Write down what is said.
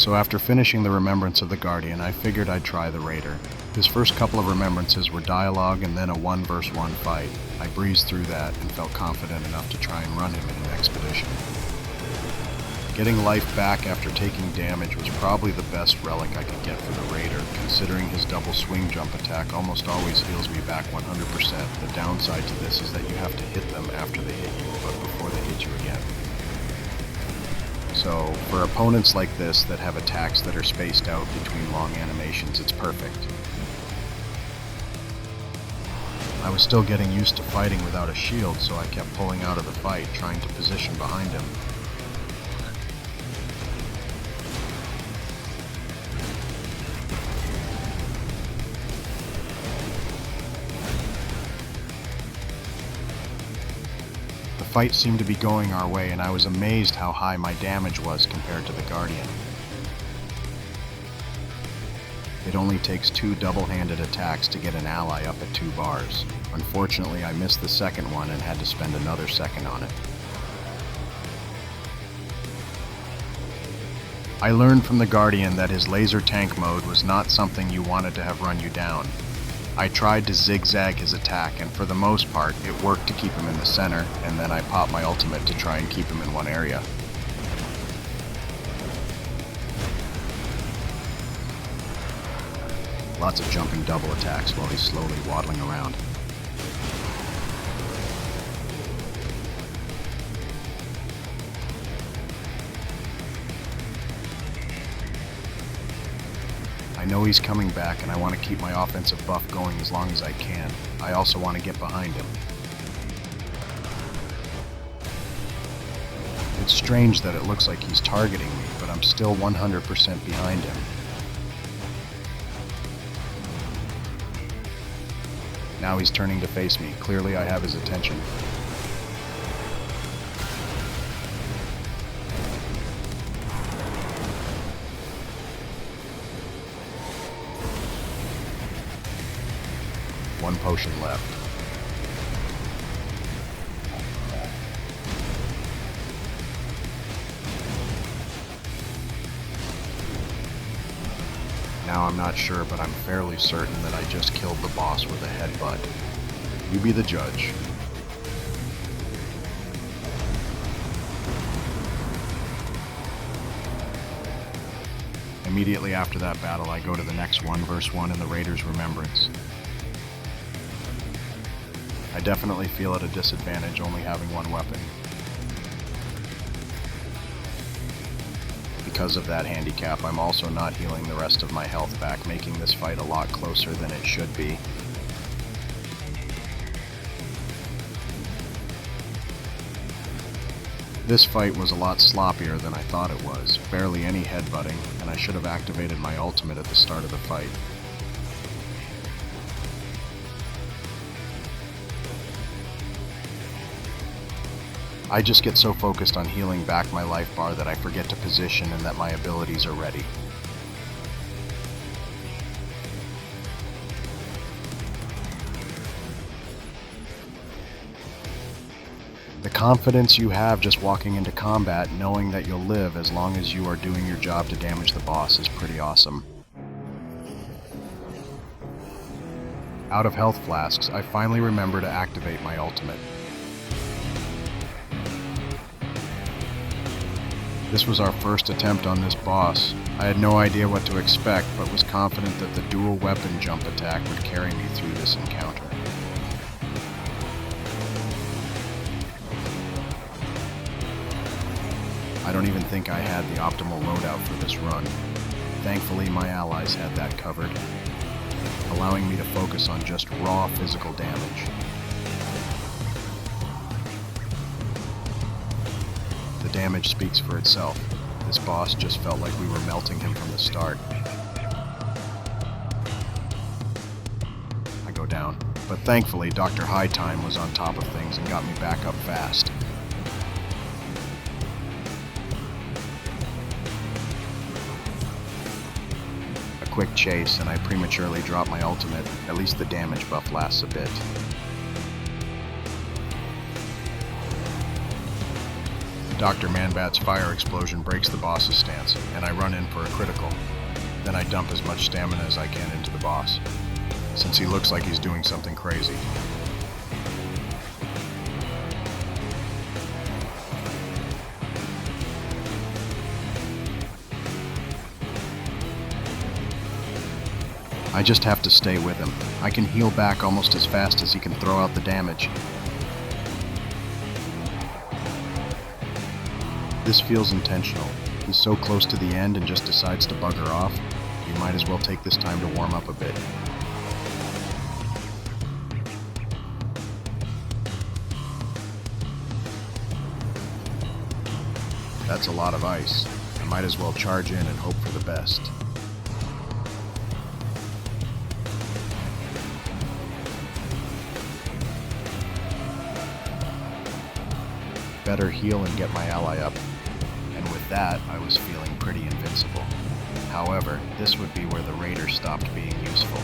So after finishing the Remembrance of the Guardian, I figured I'd try the Raider. His first couple of remembrances were dialogue and then a 1-versus-1 fight. I breezed through that and felt confident enough to try and run him in an expedition. Getting life back after taking damage was probably the best relic I could get for the Raider, considering his double swing jump attack almost always heals me back 100%. The downside to this is that you have to hit them after they hit you, but before they hit you again. So, for opponents like this that have attacks that are spaced out between long animations, it's perfect. I was still getting used to fighting without a shield, so I kept pulling out of the fight, trying to position behind him. The fight seemed to be going our way, and I was amazed how high my damage was compared to the Guardian. It only takes 2 double-handed attacks to get an ally up at 2 bars. Unfortunately, I missed the second one and had to spend another second on it. I learned from the Guardian that his laser tank mode was not something you wanted to have run you down. I tried to zigzag his attack, and for the most part, it worked to keep him in the center, and then I popped my ultimate to try and keep him in one area. Lots of jumping double attacks while he's slowly waddling around. I know he's coming back, and I want to keep my offensive buff going as long as I can. I also want to get behind him. It's strange that it looks like he's targeting me, but I'm still 100% behind him. Now he's turning to face me. Clearly I have his attention. One potion left. Now I'm not sure, but I'm fairly certain that I just killed the boss with a headbutt. You be the judge. Immediately after that battle, I go to the next 1-versus-1 in the Raider's Remembrance. I definitely feel at a disadvantage only having one weapon. Because of that handicap, I'm also not healing the rest of my health back, making this fight a lot closer than it should be. This fight was a lot sloppier than I thought it was, barely any headbutting, and I should have activated my ultimate at the start of the fight. I just get so focused on healing back my life bar that I forget to position and that my abilities are ready. The confidence you have just walking into combat, knowing that you'll live as long as you are doing your job to damage the boss, is pretty awesome. Out of health flasks, I finally remember to activate my ultimate. This was our first attempt on this boss. I had no idea what to expect, but was confident that the dual weapon jump attack would carry me through this encounter. I don't even think I had the optimal loadout for this run. Thankfully, my allies had that covered, allowing me to focus on just raw physical damage. The damage speaks for itself. This boss just felt like we were melting him from the start. I go down, but thankfully Dr. High Time was on top of things and got me back up fast. A quick chase and I prematurely drop my ultimate. At least the damage buff lasts a bit. Dr. Manbat's fire explosion breaks the boss's stance, and I run in for a critical. Then I dump as much stamina as I can into the boss, since he looks like he's doing something crazy. I just have to stay with him. I can heal back almost as fast as he can throw out the damage. This feels intentional. He's so close to the end and just decides to bugger off. You might as well take this time to warm up a bit. That's a lot of ice. I might as well charge in and hope for the best. Better heal and get my ally up. And with that, I was feeling pretty invincible. However, this would be where the raider stopped being useful.